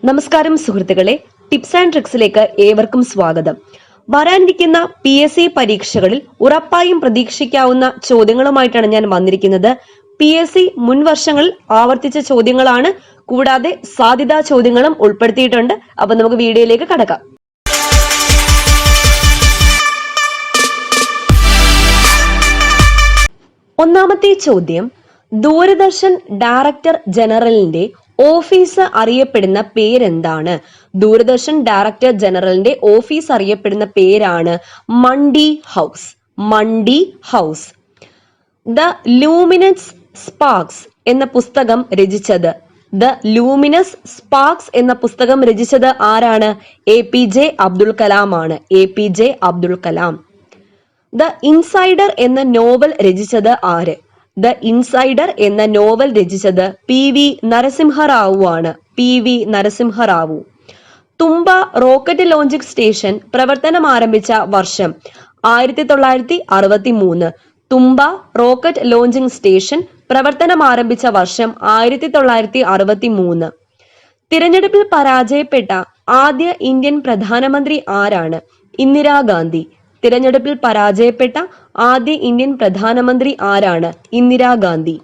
നമസ്കാരം സുഹൃത്തുക്കളെ, tips and ട്രിക്സിലേക്ക് ഏവർക്കും സ്വാഗതം. വരാനിരിക്കുന്ന PSC പരീക്ഷകളിൽ ഉറപ്പായും പ്രതീക്ഷിക്കാവുന്ന ചോദ്യങ്ങളുമായിട്ടാണ് ഞാൻ വന്നിരിക്കുന്നത്. PSC മുൻ വർഷങ്ങളിൽ ആവർത്തിച്ച ചോദ്യങ്ങളാണ്, കൂടാതെ സാധ്യതാ ചോദ്യങ്ങളും ഉൾപ്പെടുത്തിയിട്ടുണ്ട്. അപ്പൊ നമുക്ക് വീഡിയോയിലേക്ക് കടക്കാം. ഒന്നാമത്തെ ചോദ്യം, ദൂരദർശൻ ഡയറക്ടർ ജനറലിന്റെ ഓഫീസ് അറിയപ്പെടുന്ന പേരെന്താണ്? ദൂരദർശൻ ഡയറക്ടർ ജനറലിന്റെ ഓഫീസ് അറിയപ്പെടുന്ന പേരാണ് Mandi House. Mandi House. The luminous sparks എന്ന പുസ്തകം രചിച്ചത് എന്ന പുസ്തകം രചിച്ചത് ആരാണ്? APJ അബ്ദുൽ കലാം ആണ്. APJ Abdul Kalam. The insider എന്ന നോവൽ രചിച്ചത് ആര്? ദ ഇൻസൈഡർ എന്ന നോവൽ രചിച്ചത് PV നരസിംഹറാവു ആണ്. PV നരസിംഹറാവു. തുമ്പ റോക്കറ്റ് ലോഞ്ചിങ് സ്റ്റേഷൻ പ്രവർത്തനം ആരംഭിച്ച വർഷം 1963. തുമ്പ റോക്കറ്റ് ലോഞ്ചിങ് സ്റ്റേഷൻ പ്രവർത്തനം ആരംഭിച്ച വർഷം 1963. തിരഞ്ഞെടുപ്പിൽ പരാജയപ്പെട്ട ആദ്യ ഇന്ത്യൻ പ്രധാനമന്ത്രി ആരാണ്? ഇന്ദിരാഗാന്ധി. തിരഞ്ഞെടുപ്പിൽ പരാജയപ്പെട്ട ആദ്യ ഇന്ത്യൻ പ്രധാനമന്ത്രി ആരാണ്? ഇന്ദിരാഗാന്ധി.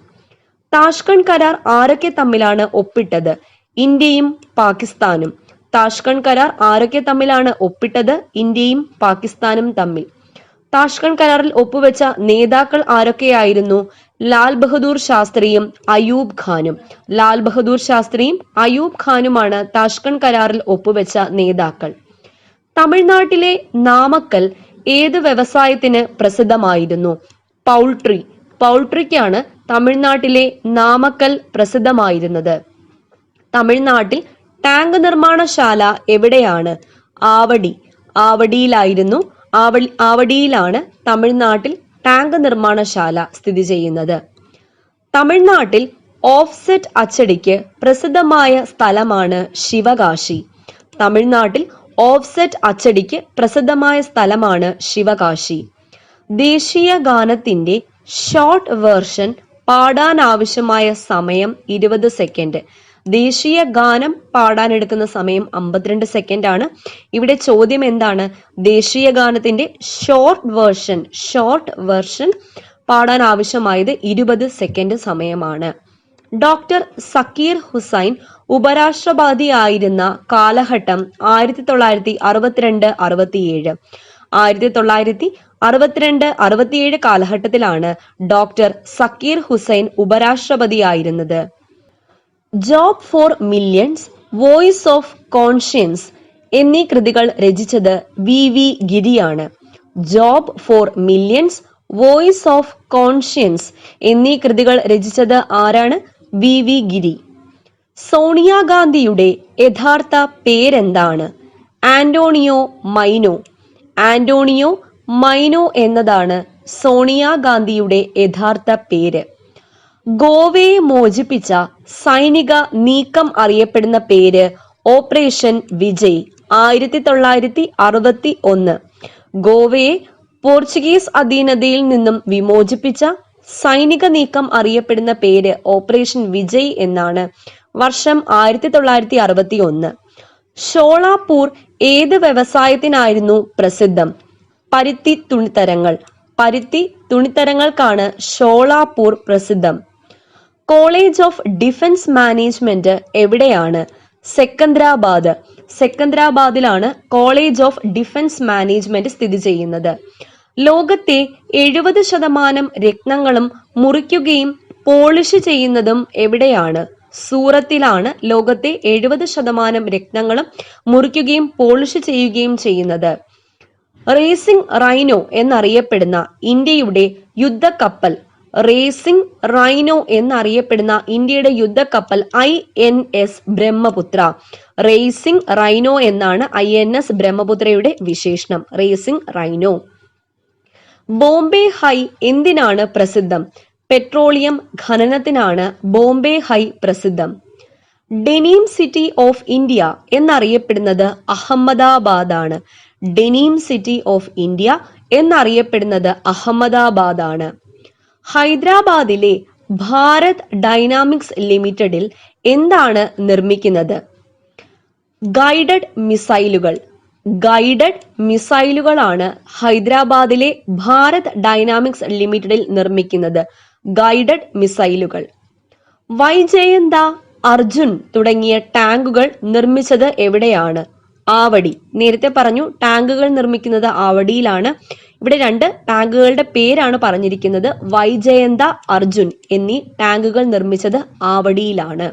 താഷ്കണ്ട് കരാർ ആരൊക്കെ തമ്മിലാണ് ഒപ്പിട്ടത്? ഇന്ത്യയും പാകിസ്ഥാനും. താഷ്കണ്ട് കരാർ ആരൊക്കെ തമ്മിലാണ് ഒപ്പിട്ടത്? ഇന്ത്യയും പാകിസ്ഥാനും തമ്മിൽ. താഷ്കണ്ട് കരാറിൽ ഒപ്പുവെച്ച നേതാക്കൾ ആരൊക്കെയായിരുന്നു? ലാൽ ബഹദൂർ ശാസ്ത്രിയും അയൂബ് ഖാനും. ലാൽ ബഹദൂർ ശാസ്ത്രിയും അയൂബ് ഖാനുമാണ് താഷ്കണ്ട് കരാറിൽ ഒപ്പുവെച്ച നേതാക്കൾ. തമിഴ്നാട്ടിലെ നാമക്കൽ ഏത് വ്യവസായത്തിന് പ്രസിദ്ധമായിരുന്നു? പൗൾട്രി. പൗൾട്രിക്കാണ് തമിഴ്നാട്ടിലെ നാമക്കൽ പ്രസിദ്ധമായിരുന്നത്. തമിഴ്നാട്ടിൽ ടാങ്ക് നിർമ്മാണശാല എവിടെയാണ്? ആവടി. ആവടിയിലാണ് തമിഴ്നാട്ടിൽ ടാങ്ക് നിർമ്മാണശാല സ്ഥിതി ചെയ്യുന്നത്. തമിഴ്നാട്ടിൽ ഓഫ്സെറ്റ് അച്ചടിക്ക് പ്രസിദ്ധമായ സ്ഥലമാണ് ശിവകാശി. തമിഴ്നാട്ടിൽ ഓഫ്സെറ്റ് അച്ചടിക്ക് പ്രസിദ്ധമായ സ്ഥലമാണ് ശിവകാശി. ദേശീയ ഗാനത്തിന്റെ ഷോർട്ട് വേർഷൻ പാടാനാവശ്യമായ സമയം 20 സെക്കൻഡ്. ദേശീയ ഗാനം പാടാനെടുക്കുന്ന സമയം 52 സെക്കൻഡ് ആണ്. ഇവിടെ ചോദ്യം എന്താണ്? ദേശീയ ഗാനത്തിന്റെ ഷോർട്ട് വേർഷൻ പാടാൻ ആവശ്യമായത് 20 സെക്കൻഡ് സമയമാണ്. ഡോക്ടർ സക്കീർ ഹുസൈൻ ഉപരാഷ്ട്രപതിയായിരുന്ന കാലഘട്ടം 1962-67. 1962-67 കാലഘട്ടത്തിലാണ് ഡോക്ടർ സക്കീർ ഹുസൈൻ ഉപരാഷ്ട്രപതിയായിരുന്നത്. Job for millions, voice of conscience എന്നീ കൃതികൾ രചിച്ചത് VV ഗിരിയാണ്. Job for millions, voice of conscience എന്നീ കൃതികൾ രചിച്ചത് ആരാണ്? VV ഗിരി. സോണിയാഗാന്ധിയുടെ യഥാർത്ഥ പേരെന്താണ്? ആന്റോണിയോ മൈനോ. ആന്റോണിയോ മൈനോ എന്നതാണ് സോണിയാഗാന്ധിയുടെ യഥാർത്ഥ പേര്. ഗോവയെ മോചിപ്പിച്ച സൈനിക നീക്കം അറിയപ്പെടുന്ന പേര് ഓപ്പറേഷൻ വിജയ്. 1961. ഗോവയെ പോർച്ചുഗീസ് അധീനതയിൽ നിന്നും വിമോചിപ്പിച്ച സൈനിക നീക്കം അറിയപ്പെടുന്ന പേര് ഓപ്പറേഷൻ വിജയ് എന്നാണ്. വർഷം 1961. ഷോളാപൂർ ഏത് വ്യവസായത്തിനായിരുന്നു പ്രസിദ്ധം? പരുത്തി തുണിത്തരങ്ങൾ. പരുത്തി തുണിത്തരങ്ങൾക്കാണ് ഷോളാപൂർ പ്രസിദ്ധം. കോളേജ് ഓഫ് ഡിഫൻസ് മാനേജ്മെന്റ് എവിടെയാണ്? സെക്കന്ദരാബാദ്. സെക്കന്ദരാബാദിലാണ് കോളേജ് ഓഫ് ഡിഫൻസ് മാനേജ്മെന്റ് സ്ഥിതി ചെയ്യുന്നത്. ലോകത്തെ 70% രത്നങ്ങളും മുറിക്കുകയും പോളിഷ് ചെയ്യുന്നതും എവിടെയാണ്? സൂറത്തിലാണ് ലോകത്തെ 70% രത്നങ്ങളും മുറിക്കുകയും പോളിഷ് ചെയ്യുകയും ചെയ്യുന്നത്. റേസിംഗ് റൈനോ എന്നറിയപ്പെടുന്ന ഇന്ത്യയുടെ യുദ്ധക്കപ്പൽ INS ബ്രഹ്മപുത്ര. റേസിംഗ് റൈനോ എന്നാണ് INS ബ്രഹ്മപുത്രയുടെ വിശേഷണം. Racing rhino. ബോംബെ ഹൈ എന്തിനാണ് പ്രസിദ്ധം? പെട്രോളിയം ഖനനത്തിനാണ് ബോംബെ ഹൈ പ്രസിദ്ധം. ഡെനീം സിറ്റി ഓഫ് ഇന്ത്യ എന്നറിയപ്പെടുന്നത് അഹമ്മദാബാദ് ആണ്. ഡെനീം സിറ്റി ഓഫ് ഇന്ത്യ എന്നറിയപ്പെടുന്നത് അഹമ്മദാബാദ് ആണ്. ഹൈദരാബാദിലെ ഭാരത് ഡൈനാമിക്സ് ലിമിറ്റഡിൽ എന്താണ് നിർമ്മിക്കുന്നത്? ഗൈഡഡ് മിസൈലുകൾ. ഗൈഡഡ് മിസൈലുകളാണ് ഹൈദരാബാദിലെ ഭാരത് ഡൈനാമിക്സ് ലിമിറ്റഡിൽ നിർമ്മിക്കുന്നത്. ഗൈഡഡ് മിസൈലുകൾ. വൈജയന്ത, അർജുൻ തുടങ്ങിയ ടാങ്കുകൾ നിർമ്മിച്ചത് എവിടെയാണ്? ആവടി. നേരത്തെ പറഞ്ഞു ടാങ്കുകൾ നിർമ്മിക്കുന്നത് ആവടിയിലാണ്. ഇവിടെ രണ്ട് ടാങ്കുകളുടെ പേരാണ് പറഞ്ഞിരിക്കുന്നത്. വൈജയന്ത, അർജുൻ എന്നീ ടാങ്കുകൾ നിർമ്മിച്ചത് ആവടിയിലാണ്.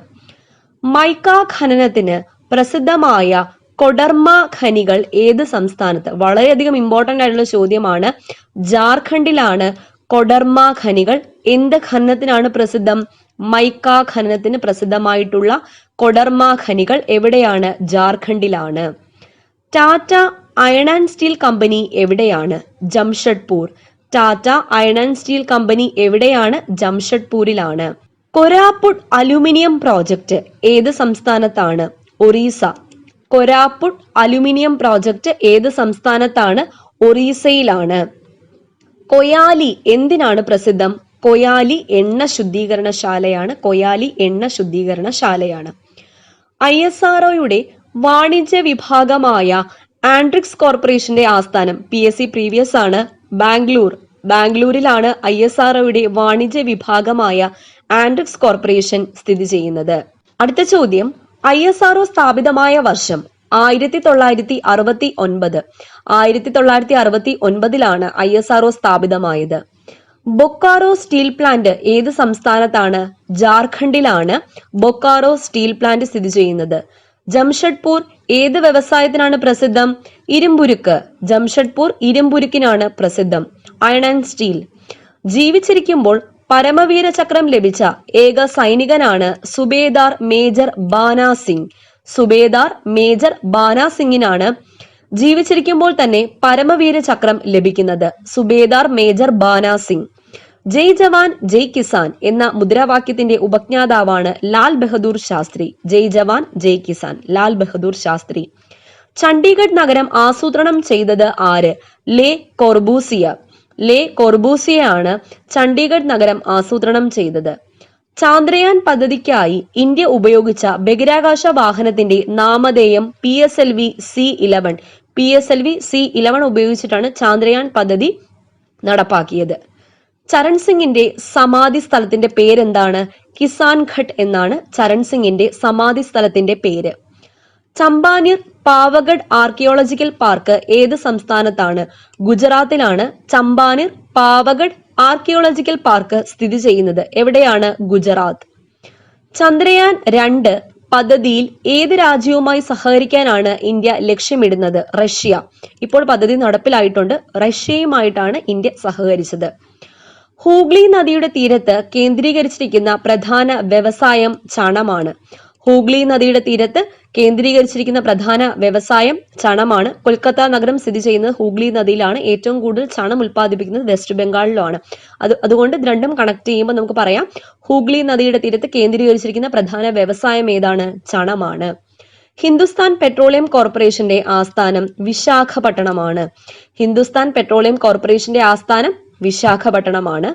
മൈക്ക ഖനനത്തിന് പ്രസിദ്ധമായ കൊഡർമ ഖനികൾ ഏത് സംസ്ഥാനത്ത്? വളരെയധികം ഇമ്പോർട്ടന്റ് ആയിട്ടുള്ള ചോദ്യമാണ്. ജാർഖണ്ഡിലാണ് കൊഡർമ ഖനികൾ. എന്ത് ഖനനത്തിനാണ് പ്രസിദ്ധം? മൈക്ക ഖനനത്തിന് പ്രസിദ്ധമായിട്ടുള്ള കൊഡർമ ഖനികൾ എവിടെയാണ്? ജാർഖണ്ഡിലാണ്. Tata iron and steel company എവിടെയാണ്? Jamshedpur. Tata iron and steel company എവിടെയാണ്? ജംഷഡ്പൂരിലാണ്. കൊരാപ്പുട്ട് അലുമിനിയം പ്രോജക്റ്റ് ഏത് സംസ്ഥാനത്താണ്? ഒറീസ. കൊരാപ്പുട്ട് അലുമിനിയം പ്രോജക്റ്റ് ഏത് സംസ്ഥാനത്താണ്? ഒറീസയിലാണ്. കൊയാലി എന്തിനാണ് പ്രസിദ്ധം? കൊയാലി എണ്ണ ശുദ്ധീകരണശാലയാണ്. കൊയാലി എണ്ണ ശുദ്ധീകരണശാലയാണ്. ISROയുടെ വാണിജ്യ വിഭാഗമായ ആൻഡ്രിക്സ് കോർപ്പറേഷന്റെ ആസ്ഥാനം PSC പ്രീവിയസ് ആണ്. ബാംഗ്ലൂർ. ബാംഗ്ലൂരിലാണ് ISROയുടെ വാണിജ്യ വിഭാഗമായ ആൻഡ്രിക്സ് കോർപ്പറേഷൻ സ്ഥിതി ചെയ്യുന്നത്. അടുത്ത ചോദ്യം, ISRO സ്ഥാപിതമായ വർഷം? 1969. 1969 ISRO സ്ഥാപിതമായത്. ബൊക്കാറോ സ്റ്റീൽ പ്ലാന്റ് ഏത് സംസ്ഥാനത്താണ്? ജാർഖണ്ഡിലാണ് ബൊക്കാറോ സ്റ്റീൽ പ്ലാന്റ് സ്ഥിതി ചെയ്യുന്നത്. ജംഷഡ്പൂർ ഏത് വ്യവസായത്തിനാണ് പ്രസിദ്ധം? ഇരുമ്പുരുക്ക്. ജംഷഡ്പൂർ ഇരുമ്പുരുക്കിനാണ് പ്രസിദ്ധം. Iron and steel. ജീവിച്ചിരിക്കുമ്പോൾ പരമവീര ചക്രം ലഭിച്ച ഏക സൈനികനാണ് സുബേദാർ മേജർ ബാനാ സിംഗ്. സുബേദാർ മേജർ ബാനാ സിംഗിനാണ് ജീവിച്ചിരിക്കുമ്പോൾ തന്നെ പരമവീര ചക്രം ലഭിക്കുന്നത്. സുബേദാർ മേജർ ബാനാ സിംഗ്. ജയ് ജവാൻ ജയ് കിസാൻ എന്ന മുദ്രാവാക്യത്തിന്റെ ഉപജ്ഞാതാവാണ് ലാൽ ബഹദൂർ ശാസ്ത്രി. ജയ് ജവാൻ ജയ് കിസാൻ, ലാൽ ബഹദൂർ ശാസ്ത്രി. ചണ്ഡീഗഡ് നഗരം ആസൂത്രണം ചെയ്തത് ആര്? ലേ കോർബൂസിയ. ലേ കോർബൂസിയയാണ് ചണ്ഡീഗഡ് നഗരം ആസൂത്രണം ചെയ്തത്. ചാന്ദ്രയാൻ പദ്ധതിക്കായി ഇന്ത്യ ഉപയോഗിച്ച ബഹിരാകാശ വാഹനത്തിന്റെ നാമധേയം PSLV C11. PSLV C11 ഉപയോഗിച്ചിട്ടാണ് ചാന്ദ്രയാൻ പദ്ധതി നടപ്പാക്കിയത്. ചരൺ സിംഗിന്റെ സമാധി സ്ഥലത്തിന്റെ പേരെന്താണ്? കിസാൻ ഘട്ട് എന്നാണ് ചരൺ സിംഗിന്റെ സമാധി സ്ഥലത്തിന്റെ പേര്. ചമ്പാനീർ പാവഗഡ് ആർക്കിയോളജിക്കൽ പാർക്ക് ഏത് സംസ്ഥാനത്താണ്? ഗുജറാത്തിലാണ് ചമ്പാനീർ പാവഗഡ് ആർക്കിയോളജിക്കൽ പാർക്ക് സ്ഥിതി ചെയ്യുന്നത്. എവിടെയാണ്? ഗുജറാത്ത്. ചന്ദ്രയാൻ 2 പദ്ധതിയിൽ ഏത് രാജ്യവുമായി സഹകരിക്കാനാണ് ഇന്ത്യ ലക്ഷ്യമിടുന്നത്? റഷ്യ. ഇപ്പോൾ പദ്ധതി നടപ്പിലായിട്ടുണ്ട്. റഷ്യയുമായിട്ടാണ് ഇന്ത്യ സഹകരിച്ചത്. ഹൂഗ്ലി നദിയുടെ തീരത്ത് കേന്ദ്രീകരിച്ചിരിക്കുന്ന പ്രധാന വ്യവസായം ചണമാണ്. ഹൂഗ്ലി നദിയുടെ തീരത്ത് കേന്ദ്രീകരിച്ചിരിക്കുന്ന പ്രധാന വ്യവസായം ചണമാണ്. കൊൽക്കത്ത നഗരം സ്ഥിതി ചെയ്യുന്നത് ഹൂഗ്ലി നദിയിലാണ്. ഏറ്റവും കൂടുതൽ ചണം ഉൽപ്പാദിപ്പിക്കുന്നത് വെസ്റ്റ് ബംഗാളിലാണ്. അതുകൊണ്ട് ഇത് രണ്ടും കണക്ട് ചെയ്യുമ്പോൾ നമുക്ക് പറയാം ഹൂഗ്ലി നദിയുടെ തീരത്ത് കേന്ദ്രീകരിച്ചിരിക്കുന്ന പ്രധാന വ്യവസായം ഏതാണ്? ചണമാണ്. ഹിന്ദുസ്ഥാൻ പെട്രോളിയം കോർപ്പറേഷന്റെ ആസ്ഥാനം വിശാഖപട്ടണമാണ്. ഹിന്ദുസ്ഥാൻ പെട്രോളിയം കോർപ്പറേഷന്റെ ആസ്ഥാനം വിശാഖപട്ടണമാണ്.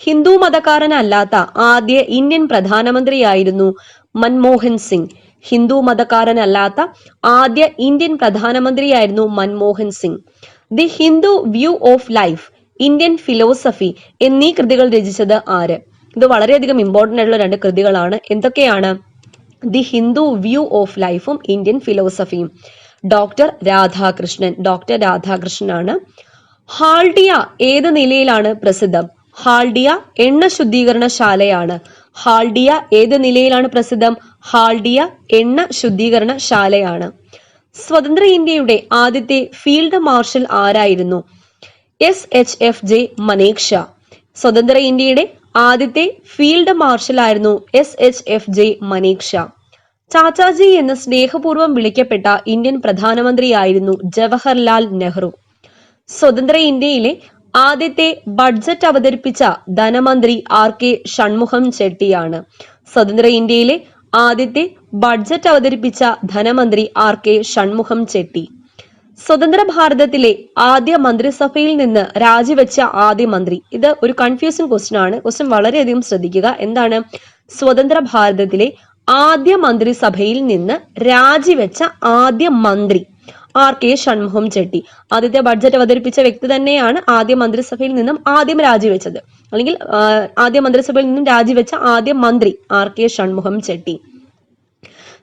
ഹിന്ദു മതക്കാരനല്ലാത്ത ആദ്യ ഇന്ത്യൻ പ്രധാനമന്ത്രിയായിരുന്നു മൻമോഹൻ സിംഗ്. ഹിന്ദു മതക്കാരനല്ലാത്ത ആദ്യ ഇന്ത്യൻ പ്രധാനമന്ത്രിയായിരുന്നു Manmohan Singh. The Hindu view of life, Indian philosophy എന്നീ കൃതികൾ രചിച്ചത് ആര്? ഇത് വളരെയധികം ഇമ്പോർട്ടന്റ് ആയിട്ടുള്ള 2 കൃതികളാണ്. എന്തൊക്കെയാണ്? ദി ഹിന്ദു വ്യൂ ഓഫ് ലൈഫും Indian ഫിലോസഫിയും. Doctor Radhakrishnan. Doctor രാധാകൃഷ്ണനാണ്. Haldia ഏത് നിലയിലാണ് പ്രസിദ്ധം? ഹാൾഡിയ എണ്ണ ശുദ്ധീകരണശാലയാണ്. ഹാൾഡിയ ഏത് നിലയിലാണ് പ്രസിദ്ധം? ഹാൾഡിയ എണ്ണ ശുദ്ധീകരണശാലയാണ്. സ്വതന്ത്ര ഇന്ത്യയുടെ ആദ്യത്തെ ഫീൽഡ് മാർഷൽ ആരായിരുന്നു? SHFJ മനേക്ഷ. സ്വതന്ത്ര ഇന്ത്യയുടെ ആദ്യത്തെ ഫീൽഡ് മാർഷൽ ആയിരുന്നു SHFJ മനേക്ഷ. ചാച്ചാജി എന്ന് സ്നേഹപൂർവ്വം വിളിക്കപ്പെട്ട ഇന്ത്യൻ പ്രധാനമന്ത്രിയായിരുന്നു ജവഹർലാൽ നെഹ്റു. സ്വതന്ത്ര ഇന്ത്യയിലെ ആദ്യത്തെ ബഡ്ജറ്റ് അവതരിപ്പിച്ച ധനമന്ത്രി RK ഷൺമുഖം ചെട്ടിയാണ്. സ്വതന്ത്ര ഇന്ത്യയിലെ ആദ്യത്തെ ബഡ്ജറ്റ് അവതരിപ്പിച്ച ധനമന്ത്രി RK ഷൺമുഖം ചെട്ടി. സ്വതന്ത്ര ഭാരതത്തിലെ ആദ്യ മന്ത്രിസഭയിൽ നിന്ന് രാജിവെച്ച ആദ്യ മന്ത്രി. ഇത് ഒരു കൺഫ്യൂസിംഗ് ക്വസ്റ്റ്യൻ ആണ്. ക്വസ്റ്റ്യൻ വളരെയധികം ശ്രദ്ധിക്കുക. എന്താണ്? സ്വതന്ത്ര ഭാരതത്തിലെ ആദ്യ മന്ത്രിസഭയിൽ നിന്ന് രാജിവെച്ച ആദ്യ മന്ത്രി R.K. ഷൺമുഖം ചെട്ടി. ആദ്യത്തെ ബഡ്ജറ്റ് അവതരിപ്പിച്ച വ്യക്തി തന്നെയാണ് ആദ്യ മന്ത്രിസഭയിൽ നിന്നും ആദ്യം രാജിവെച്ചത്, അല്ലെങ്കിൽ ആദ്യ മന്ത്രിസഭയിൽ നിന്നും രാജിവെച്ച ആദ്യ മന്ത്രി R.K. ഷൺമുഖം ചെട്ടി.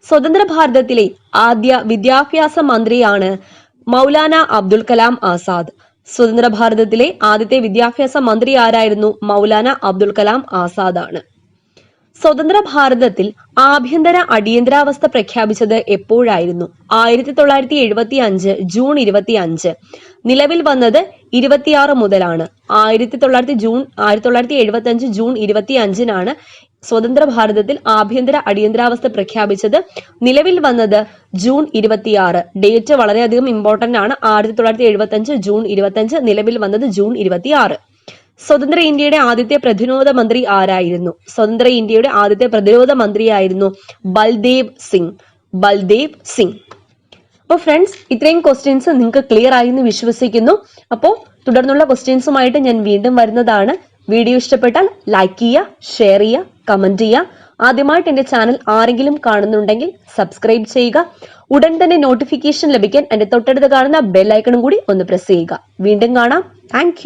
സ്വതന്ത്ര ഭാരതത്തിലെ ആദ്യ വിദ്യാഭ്യാസ മന്ത്രിയാണ് മൗലാന അബ്ദുൽ കലാം ആസാദ്. സ്വതന്ത്ര ഭാരതത്തിലെ ആദ്യത്തെ വിദ്യാഭ്യാസ മന്ത്രി ആരായിരുന്നു? മൗലാന അബ്ദുൽ കലാം ആസാദ് ആണ്. സ്വതന്ത്ര ഭാരതത്തിൽ ആഭ്യന്തര അടിയന്തരാവസ്ഥ പ്രഖ്യാപിച്ചത് എപ്പോഴായിരുന്നു? 1975 ജൂൺ 25. നിലവിൽ വന്നത് 26 മുതലാണ്. 1975 ജൂൺ 25 സ്വതന്ത്ര ഭാരതത്തിൽ ആഭ്യന്തര അടിയന്തരാവസ്ഥ പ്രഖ്യാപിച്ചത്. നിലവിൽ വന്നത് ജൂൺ 26. ഡേറ്റ് വളരെയധികം ഇമ്പോർട്ടന്റ് ആണ്. 1975 ജൂൺ 25, നിലവിൽ വന്നത് ജൂൺ 26. സ്വതന്ത്ര ഇന്ത്യയുടെ ആദ്യത്തെ പ്രതിരോധ മന്ത്രി ആരായിരുന്നു? സ്വതന്ത്ര ഇന്ത്യയുടെ ആദ്യത്തെ പ്രതിരോധ മന്ത്രിയായിരുന്നു ബൽദേവ് സിംഗ്. ബൽദേവ് സിംഗ്. അപ്പോൾ ഫ്രണ്ട്സ്, ഇത്രയും ക്വസ്റ്റ്യൻസ് നിങ്ങൾക്ക് ക്ലിയർ ആയി എന്ന് വിശ്വസിക്കുന്നു. അപ്പോൾ തുടർന്നുള്ള ക്വസ്റ്റ്യൻസുമായിട്ട് ഞാൻ വീണ്ടും വരുന്നതാണ്. വീഡിയോ ഇഷ്ടപ്പെട്ടാൽ ലൈക്ക് ചെയ്യുക, ഷെയർ ചെയ്യുക, കമന്റ് ചെയ്യുക. ആദ്യമായിട്ട് എന്റെ ചാനൽ ആരെങ്കിലും കാണുന്നുണ്ടെങ്കിൽ സബ്സ്ക്രൈബ് ചെയ്യുക. ഉടൻ തന്നെ നോട്ടിഫിക്കേഷൻ ലഭിക്കാൻ എന്റെ തൊട്ടടുത്ത് കാണുന്ന ബെൽ ഐക്കണും കൂടി ഒന്ന് പ്രസ് ചെയ്യുക. വീണ്ടും കാണാം. താങ്ക്